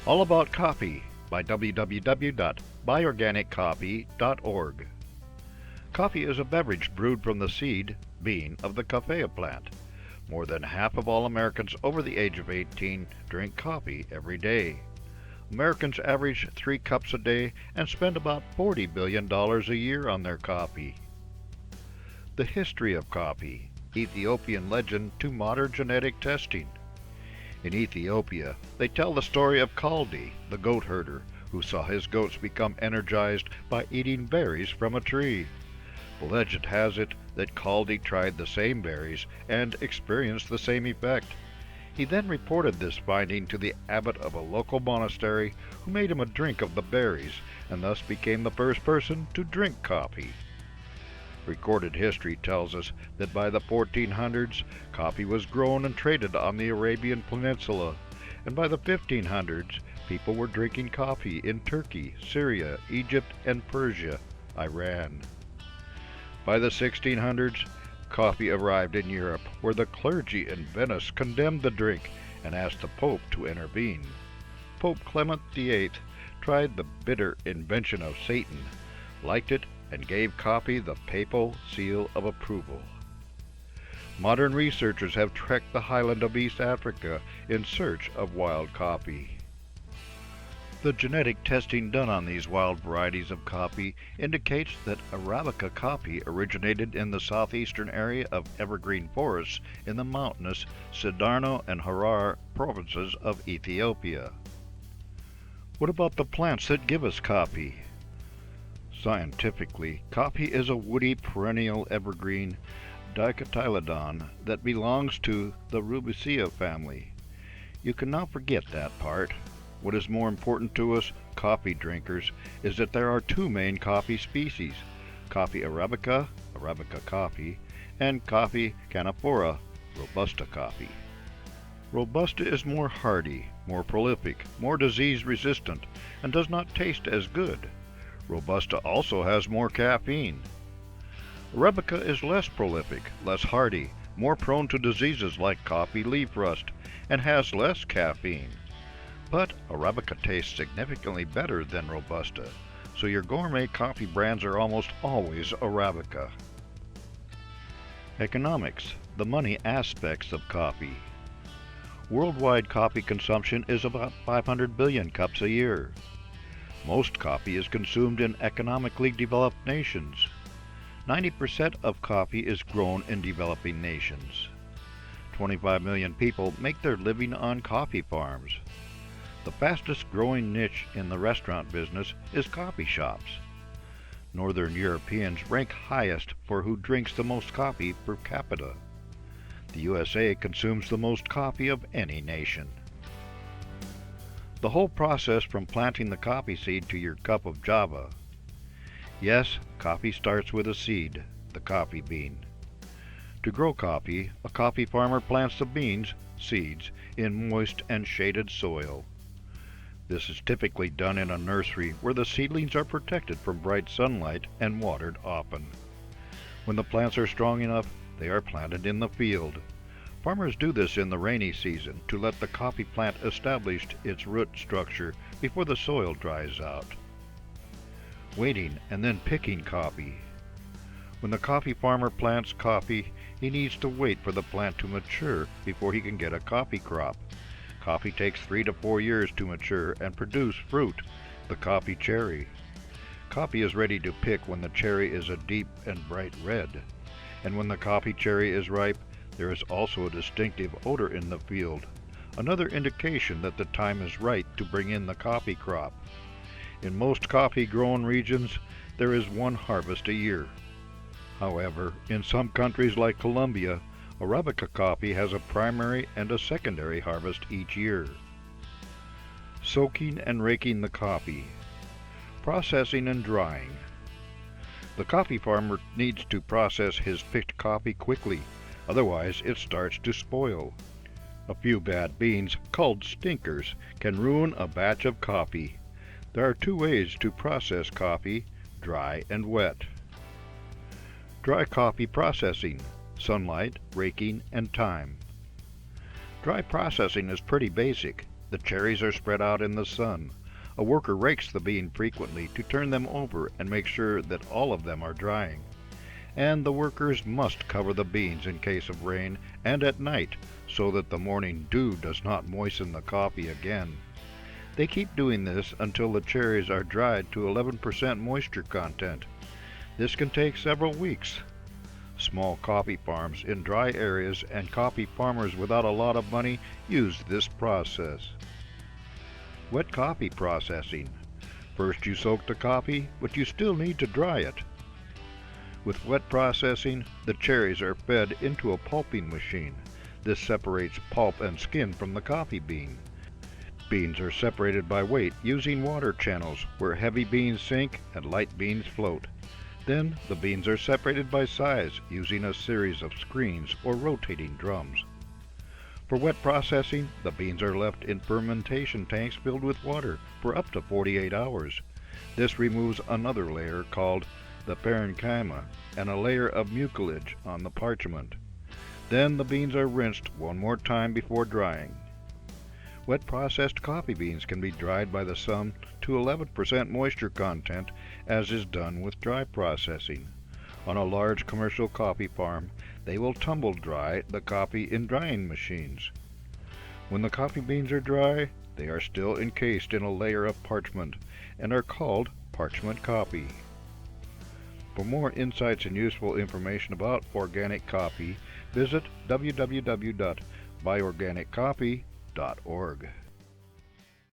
All About Coffee by www.buyorganiccoffee.org. Coffee is a beverage brewed from the seed, bean, of the Coffea plant. More than half of all Americans over the age of 18 drink coffee every day. Americans average 3 cups a day and spend about $40 billion a year on their coffee. The history of coffee, Ethiopian legend to modern genetic testing. In Ethiopia, they tell the story of Kaldi, the goat herder, who saw his goats become energized by eating berries from a tree. The legend has it that Kaldi tried the same berries and experienced the same effect. He then reported this finding to the abbot of a local monastery, who made him a drink of the berries and thus became the first person to drink coffee. Recorded history tells us that by the 1400s, coffee was grown and traded on the Arabian Peninsula, and by the 1500s, people were drinking coffee in Turkey, Syria, Egypt, and Persia, Iran. By the 1600s, coffee arrived in Europe, where the clergy in Venice condemned the drink and asked the Pope to intervene. Pope Clement VIII tried the bitter invention of Satan, liked it, and gave coffee the papal seal of approval. Modern researchers have trekked the highland of East Africa in search of wild coffee. The genetic testing done on these wild varieties of coffee indicates that Arabica coffee originated in the southeastern area of evergreen forests in the mountainous Sidarno and Harar provinces of Ethiopia. What about the plants that give us coffee? Scientifically, coffee is a woody perennial evergreen dicotyledon that belongs to the Rubiaceae family. You can now forget that part. What is more important to us, coffee drinkers, is that there are 2 main coffee species, Coffea arabica, Arabica coffee, and Coffea canephora, Robusta coffee. Robusta is more hardy, more prolific, more disease resistant, and does not taste as good. Robusta also has more caffeine. Arabica is less prolific, less hardy, more prone to diseases like coffee leaf rust, and has less caffeine. But Arabica tastes significantly better than Robusta, so your gourmet coffee brands are almost always Arabica. Economics, the money aspects of coffee. Worldwide coffee consumption is about 500 billion cups a year. Most coffee is consumed in economically developed nations. 90% of coffee is grown in developing nations. 25 million people make their living on coffee farms. The fastest growing niche in the restaurant business is coffee shops. Northern Europeans rank highest for who drinks the most coffee per capita. The USA consumes the most coffee of any nation. The whole process from planting the coffee seed to your cup of java. Yes, coffee starts with a seed, the coffee bean. To grow coffee, a coffee farmer plants the beans, seeds, in moist and shaded soil. This is typically done in a nursery where the seedlings are protected from bright sunlight and watered often. When the plants are strong enough, they are planted in the field. Farmers do this in the rainy season to let the coffee plant establish its root structure before the soil dries out. Waiting and then picking coffee. When the coffee farmer plants coffee, he needs to wait for the plant to mature before he can get a coffee crop. Coffee takes 3 to 4 years to mature and produce fruit, the coffee cherry. Coffee is ready to pick when the cherry is a deep and bright red, and when the coffee cherry is ripe, there is also a distinctive odor in the field, another indication that the time is right to bring in the coffee crop. In most coffee-grown regions, there is 1 harvest a year. However, in some countries like Colombia, Arabica coffee has a primary and a secondary harvest each year. Soaking and raking the coffee. Processing and drying. The coffee farmer needs to process his picked coffee quickly, otherwise it starts to spoil. A few bad beans, called stinkers, can ruin a batch of coffee. There are 2 ways to process coffee, dry and wet. Dry coffee processing, sunlight, raking, and time. Dry processing is pretty basic. The cherries are spread out in the sun. A worker rakes the bean frequently to turn them over and make sure that all of them are drying. And the workers must cover the beans in case of rain and at night so that the morning dew does not moisten the coffee again. They keep doing this until the cherries are dried to 11% moisture content. This can take several weeks. Small coffee farms in dry areas and coffee farmers without a lot of money use this process. Wet coffee processing. First you soak the coffee, but you still need to dry it. With wet processing, the cherries are fed into a pulping machine. This separates pulp and skin from the coffee bean. Beans are separated by weight using water channels where heavy beans sink and light beans float. Then the beans are separated by size using a series of screens or rotating drums. For wet processing, the beans are left in fermentation tanks filled with water for up to 48 hours. This removes another layer called the parenchyma and a layer of mucilage on the parchment. Then the beans are rinsed one more time before drying. Wet processed coffee beans can be dried by the sun to 11% moisture content, as is done with dry processing. On a large commercial coffee farm, they will tumble dry the coffee in drying machines. When the coffee beans are dry, they are still encased in a layer of parchment and are called parchment coffee. For more insights and useful information about organic coffee, visit www.buyorganiccoffee.org.